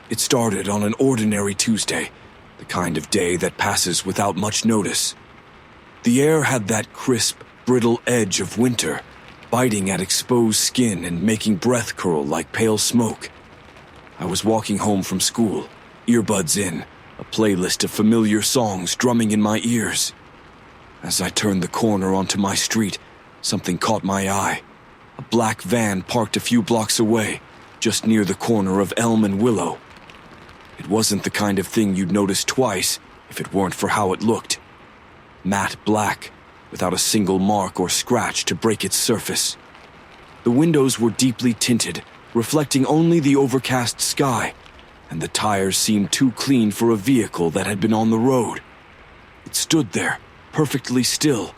It started on an ordinary Tuesday, the kind of day that passes without much notice. The air had that crisp, brittle edge of winter, biting at exposed skin and making breath curl like pale smoke. I was walking home from school, earbuds in, a playlist of familiar songs drumming in my ears. As I turned the corner onto my street, something caught my eye. A black van parked a few blocks away, just near the corner of Elm and Willow. It wasn't the kind of thing you'd notice twice if it weren't for how it looked. Matte black, without a single mark or scratch to break its surface. The windows were deeply tinted, reflecting only the overcast sky, and the tires seemed too clean for a vehicle that had been on the road. It stood there, perfectly still,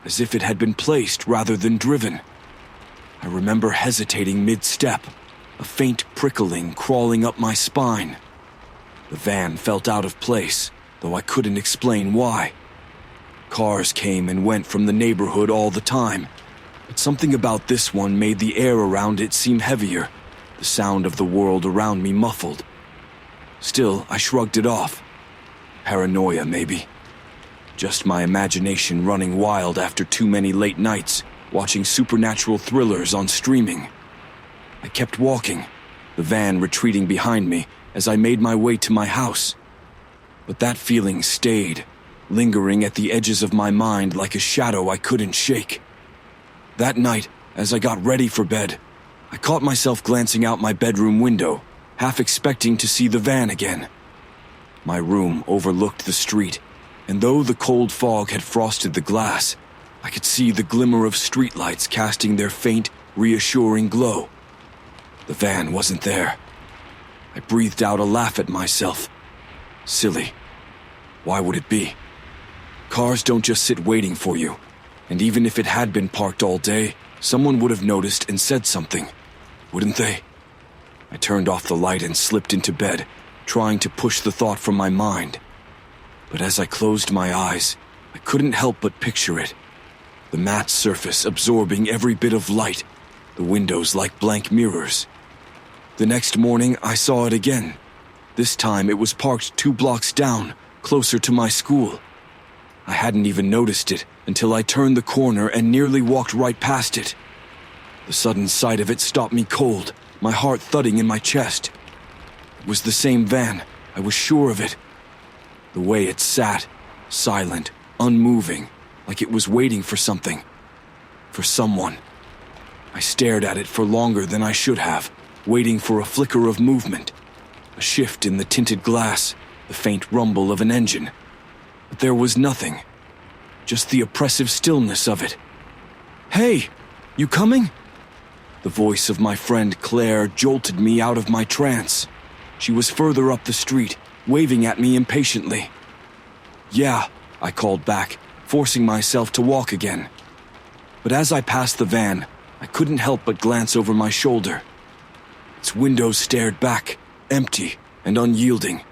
as if it had been placed rather than driven. I remember hesitating mid-step, a faint prickling crawling up my spine. The van felt out of place, though I couldn't explain why. Cars came and went from the neighborhood all the time, but something about this one made the air around it seem heavier, the sound of the world around me muffled. Still, I shrugged it off. Paranoia, maybe. Just my imagination running wild after too many late nights, watching supernatural thrillers on streaming. I kept walking, the van retreating behind me as I made my way to my house. But that feeling stayed, lingering at the edges of my mind like a shadow I couldn't shake. That night, as I got ready for bed, I caught myself glancing out my bedroom window, half expecting to see the van again. My room overlooked the street, and though the cold fog had frosted the glass, I could see the glimmer of streetlights casting their faint, reassuring glow. The van wasn't there. I breathed out a laugh at myself. Silly. Why would it be? Cars don't just sit waiting for you, and even if it had been parked all day, someone would have noticed and said something, wouldn't they? I turned off the light and slipped into bed, trying to push the thought from my mind. But as I closed my eyes, I couldn't help but picture it. The matte surface absorbing every bit of light, the windows like blank mirrors. The next morning, I saw it again. This time it was parked 2 blocks down, closer to my school. I hadn't even noticed it until I turned the corner and nearly walked right past it. The sudden sight of it stopped me cold, my heart thudding in my chest. It was the same van, I was sure of it. The way it sat, silent, unmoving, like it was waiting for something. For someone. I stared at it for longer than I should have, waiting for a flicker of movement, a shift in the tinted glass, the faint rumble of an engine. But there was nothing, just the oppressive stillness of it. "Hey, you coming?" The voice of my friend Claire jolted me out of my trance. She was further up the street, waving at me impatiently. "Yeah," I called back, forcing myself to walk again. But as I passed the van, I couldn't help but glance over my shoulder. Its windows stared back, empty and unyielding.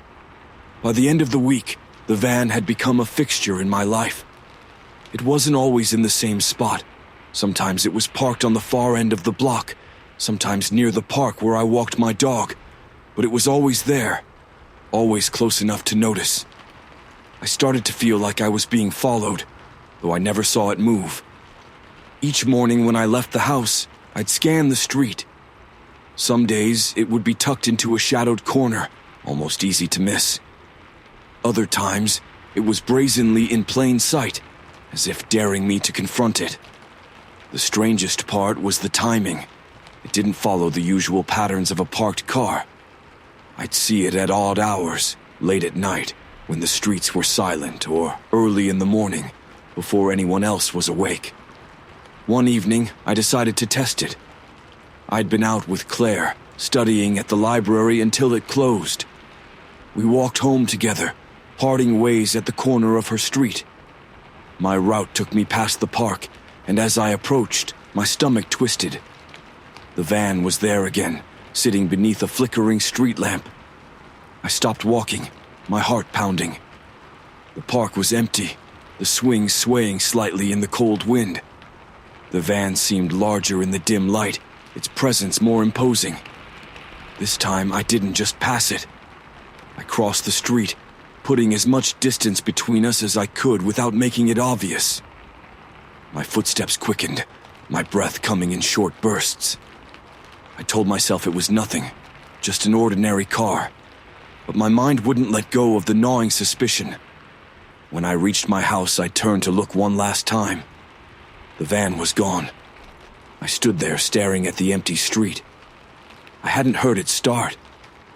By the end of the week, the van had become a fixture in my life. It wasn't always in the same spot. Sometimes it was parked on the far end of the block, sometimes near the park where I walked my dog, but it was always there, always close enough to notice. I started to feel like I was being followed, though I never saw it move. Each morning when I left the house, I'd scan the street. Some days it would be tucked into a shadowed corner, almost easy to miss. Other times, it was brazenly in plain sight, as if daring me to confront it. The strangest part was the timing. It didn't follow the usual patterns of a parked car. I'd see it at odd hours, late at night, when the streets were silent, or early in the morning, before anyone else was awake. One evening, I decided to test it. I'd been out with Claire, studying at the library until it closed. We walked home together, parting ways at the corner of her street. My route took me past the park, and as I approached, my stomach twisted. The van was there again, sitting beneath a flickering street lamp. I stopped walking, my heart pounding. The park was empty, the swing swaying slightly in the cold wind. The van seemed larger in the dim light, its presence more imposing. This time I didn't just pass it, crossed the street, putting as much distance between us as I could without making it obvious. My footsteps quickened, my breath coming in short bursts. I told myself it was nothing, just an ordinary car, but my mind wouldn't let go of the gnawing suspicion. When I reached my house, I turned to look one last time. The van was gone. I stood there staring at the empty street. I hadn't heard it start.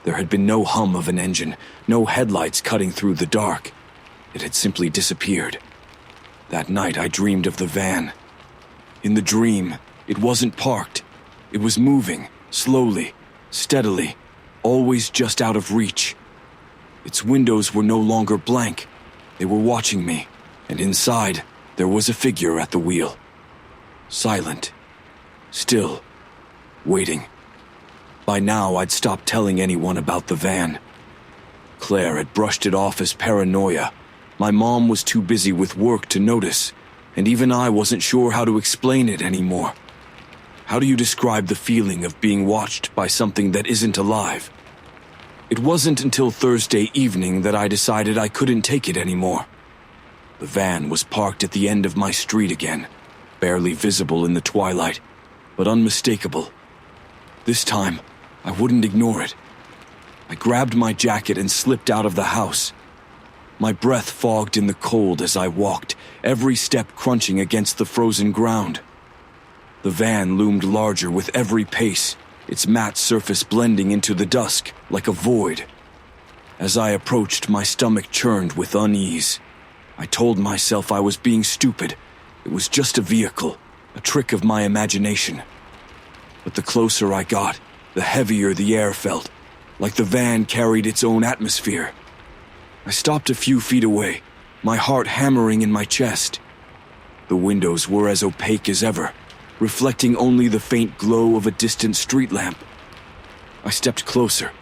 There had been no hum of an engine, no headlights cutting through the dark. It had simply disappeared. That night I dreamed of the van. In the dream, it wasn't parked. It was moving, slowly, steadily, always just out of reach. Its windows were no longer blank. They were watching me, and inside, there was a figure at the wheel. Silent, still, waiting. By now, I'd stopped telling anyone about the van. Claire had brushed it off as paranoia. My mom was too busy with work to notice, and even I wasn't sure how to explain it anymore. How do you describe the feeling of being watched by something that isn't alive? It wasn't until Thursday evening that I decided I couldn't take it anymore. The van was parked at the end of my street again, barely visible in the twilight, but unmistakable. This time, I wouldn't ignore it. I grabbed my jacket and slipped out of the house. My breath fogged in the cold as I walked, every step crunching against the frozen ground. The van loomed larger with every pace, its matte surface blending into the dusk like a void. As I approached, my stomach churned with unease. I told myself I was being stupid. It was just a vehicle, a trick of my imagination. But the closer I got, the heavier the air felt, like the van carried its own atmosphere. I stopped a few feet away, my heart hammering in my chest. The windows were as opaque as ever, reflecting only the faint glow of a distant street lamp. I stepped closer,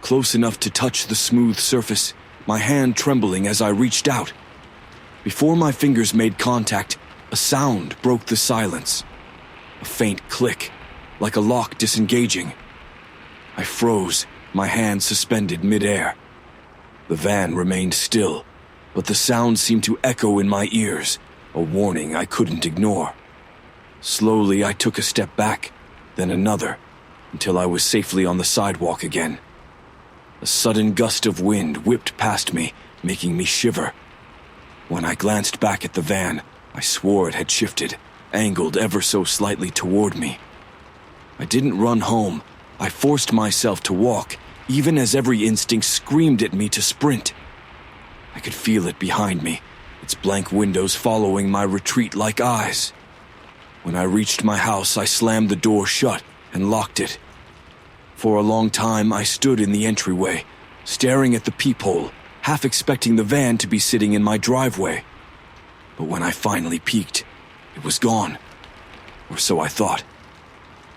close enough to touch the smooth surface, my hand trembling as I reached out. Before my fingers made contact, a sound broke the silence. A faint click, like a lock disengaging. I froze, my hand suspended midair. The van remained still, but the sound seemed to echo in my ears, a warning I couldn't ignore. Slowly, I took a step back, then another, until I was safely on the sidewalk again. A sudden gust of wind whipped past me, making me shiver. When I glanced back at the van, I swore it had shifted, angled ever so slightly toward me. I didn't run home. I forced myself to walk, even as every instinct screamed at me to sprint. I could feel it behind me, its blank windows following my retreat like eyes. When I reached my house, I slammed the door shut and locked it. For a long time, I stood in the entryway, staring at the peephole, half expecting the van to be sitting in my driveway. But when I finally peeked, it was gone. Or so I thought.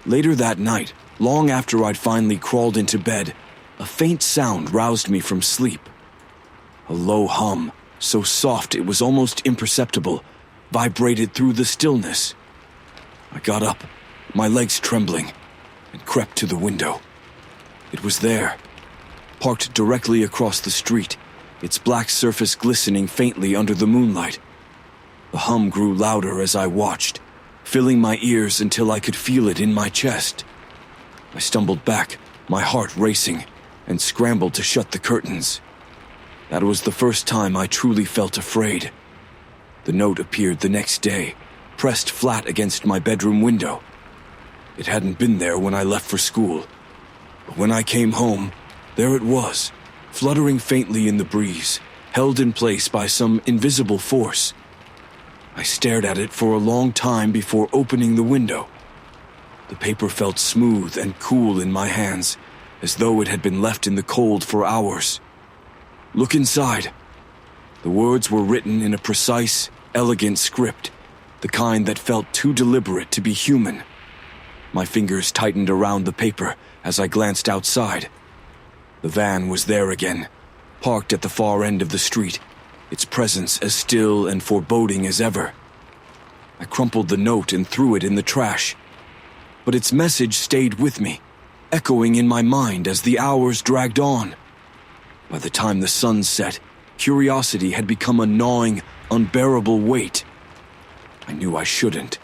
Later that night, long after I'd finally crawled into bed, a faint sound roused me from sleep. A low hum, so soft it was almost imperceptible, vibrated through the stillness. I got up, my legs trembling, and crept to the window. It was there, parked directly across the street, its black surface glistening faintly under the moonlight. The hum grew louder as I watched, filling my ears until I could feel it in my chest. I stumbled back, my heart racing, and scrambled to shut the curtains. That was the first time I truly felt afraid. The note appeared the next day, pressed flat against my bedroom window. It hadn't been there when I left for school. But when I came home, there it was, fluttering faintly in the breeze, held in place by some invisible force. I stared at it for a long time before opening the window. The paper felt smooth and cool in my hands, as though it had been left in the cold for hours. "Look inside." The words were written in a precise, elegant script, the kind that felt too deliberate to be human. My fingers tightened around the paper as I glanced outside. The van was there again, parked at the far end of the street, its presence as still and foreboding as ever. I crumpled the note and threw it in the trash. But its message stayed with me, echoing in my mind as the hours dragged on. By the time the sun set, curiosity had become a gnawing, unbearable weight. I knew I shouldn't.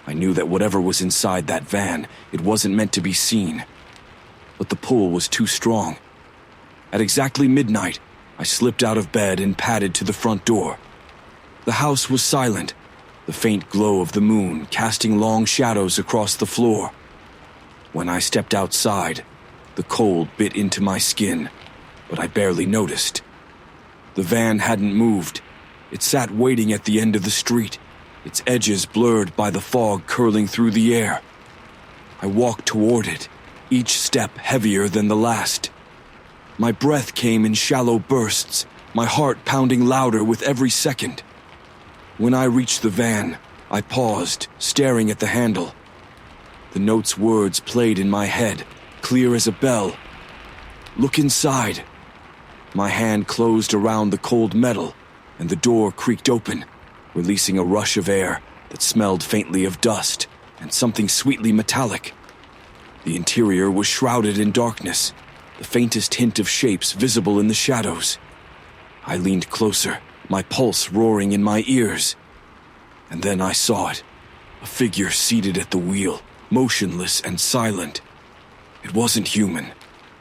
I knew that whatever was inside that van, it wasn't meant to be seen. But the pull was too strong. At exactly midnight, I slipped out of bed and padded to the front door. The house was silent, the faint glow of the moon casting long shadows across the floor. When I stepped outside, the cold bit into my skin, but I barely noticed. The van hadn't moved. It sat waiting at the end of the street, its edges blurred by the fog curling through the air. I walked toward it, each step heavier than the last. My breath came in shallow bursts, my heart pounding louder with every second. When I reached the van, I paused, staring at the handle. The note's words played in my head, clear as a bell. "Look inside." My hand closed around the cold metal, and the door creaked open, releasing a rush of air that smelled faintly of dust and something sweetly metallic. The interior was shrouded in darkness, the faintest hint of shapes visible in the shadows. I leaned closer, my pulse roaring in my ears. And then I saw it, a figure seated at the wheel, motionless and silent. It wasn't human.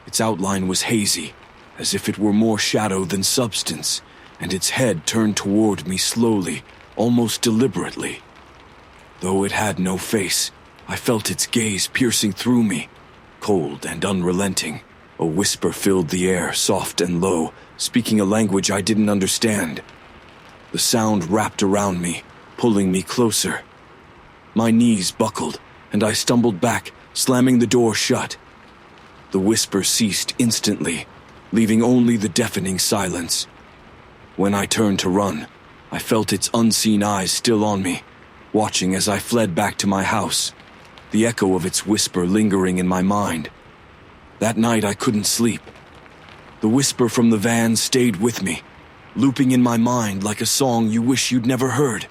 Its outline was hazy, as if it were more shadow than substance, and its head turned toward me slowly, almost deliberately. Though it had no face, I felt its gaze piercing through me, cold and unrelenting. A whisper filled the air, soft and low, speaking a language I didn't understand. The sound wrapped around me, pulling me closer. My knees buckled, and I stumbled back, slamming the door shut. The whisper ceased instantly, leaving only the deafening silence. When I turned to run, I felt its unseen eyes still on me, watching as I fled back to my house, the echo of its whisper lingering in my mind. That night I couldn't sleep. The whisper from the van stayed with me, looping in my mind like a song you wish you'd never heard.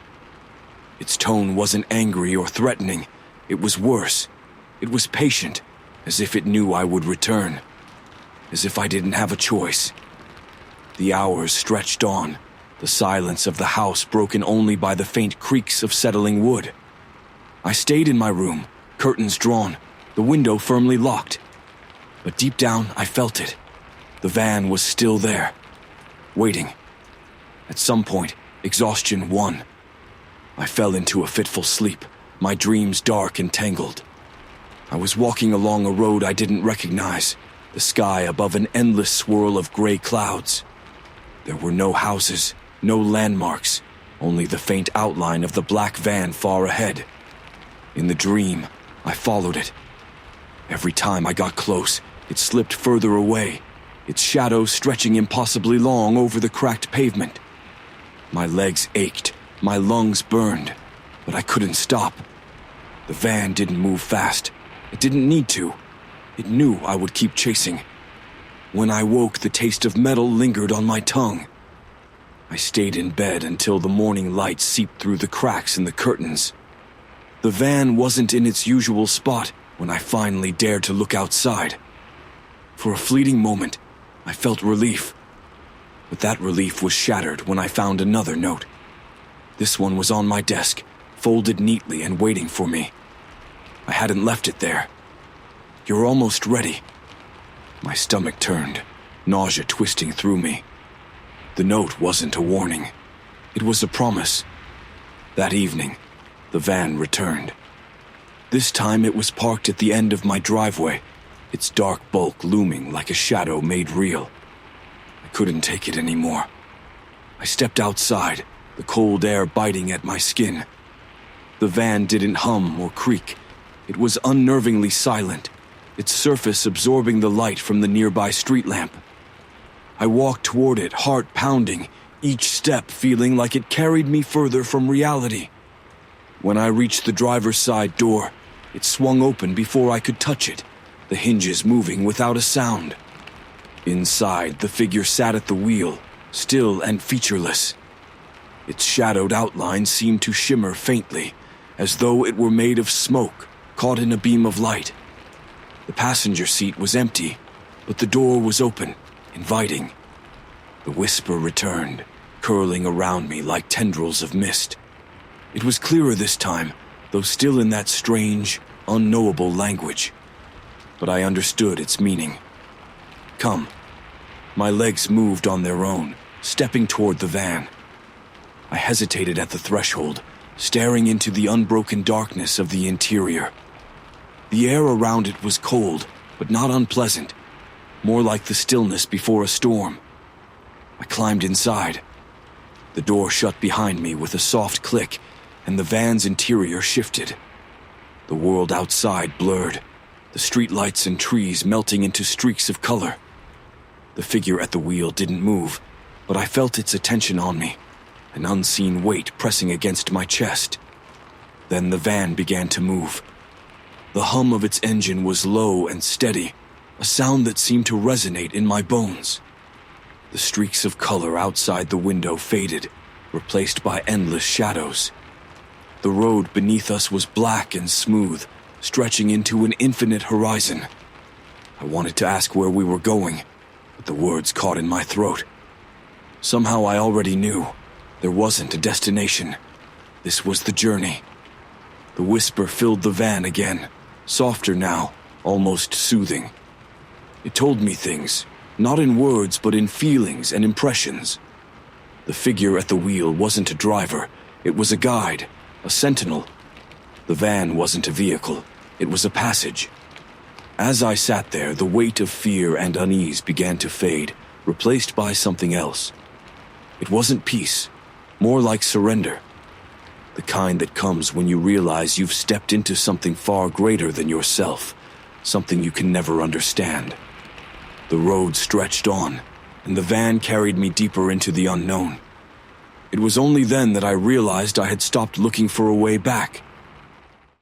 Its tone wasn't angry or threatening. It was worse. It was patient, as if it knew I would return, as if I didn't have a choice. The hours stretched on, the silence of the house broken only by the faint creaks of settling wood. I stayed in my room, curtains drawn, the window firmly locked. But deep down, I felt it. The van was still there, waiting. At some point, exhaustion won. I fell into a fitful sleep, my dreams dark and tangled. I was walking along a road I didn't recognize, the sky above an endless swirl of gray clouds. There were no houses, no landmarks, only the faint outline of the black van far ahead. In the dream, I followed it. Every time I got close, it slipped further away, its shadow stretching impossibly long over the cracked pavement. My legs ached, my lungs burned, but I couldn't stop. The van didn't move fast. It didn't need to. It knew I would keep chasing. When I woke, the taste of metal lingered on my tongue. I stayed in bed until the morning light seeped through the cracks in the curtains. The van wasn't in its usual spot when I finally dared to look outside. For a fleeting moment, I felt relief. But that relief was shattered when I found another note. This one was on my desk, folded neatly and waiting for me. I hadn't left it there. "You're almost ready." My stomach turned, nausea twisting through me. The note wasn't a warning. It was a promise. That evening, the van returned. This time it was parked at the end of my driveway, its dark bulk looming like a shadow made real. I couldn't take it anymore. I stepped outside, the cold air biting at my skin. The van didn't hum or creak. It was unnervingly silent, its surface absorbing the light from the nearby street lamp. I walked toward it, heart pounding, each step feeling like it carried me further from reality. When I reached the driver's side door, it swung open before I could touch it, the hinges moving without a sound. Inside, the figure sat at the wheel, still and featureless. Its shadowed outline seemed to shimmer faintly, as though it were made of smoke, caught in a beam of light. The passenger seat was empty, but the door was open, inviting, The whisper returned, curling around me like tendrils of mist. It was clearer this time, though still in that strange, unknowable language. But I understood its meaning. Come. My legs moved on their own, stepping toward the van. I hesitated at the threshold, staring into the unbroken darkness of the interior. The air around it was cold, but not unpleasant, more like the stillness before a storm. I climbed inside. The door shut behind me with a soft click, and the van's interior shifted. The world outside blurred, the streetlights and trees melting into streaks of color. The figure at the wheel didn't move, but I felt its attention on me, an unseen weight pressing against my chest. Then the van began to move. The hum of its engine was low and steady, a sound that seemed to resonate in my bones. The streaks of color outside the window faded, replaced by endless shadows. The road beneath us was black and smooth, stretching into an infinite horizon. I wanted to ask where we were going, but the words caught in my throat. Somehow I already knew. There wasn't a destination. This was the journey. The whisper filled the van again, softer now, almost soothing. It told me things, not in words but in feelings and impressions. The figure at the wheel wasn't a driver, it was a guide, a sentinel. The van wasn't a vehicle, it was a passage. As I sat there, the weight of fear and unease began to fade, replaced by something else. It wasn't peace, more like surrender. The kind that comes when you realize you've stepped into something far greater than yourself, something you can never understand. The road stretched on, and the van carried me deeper into the unknown. It was only then that I realized I had stopped looking for a way back.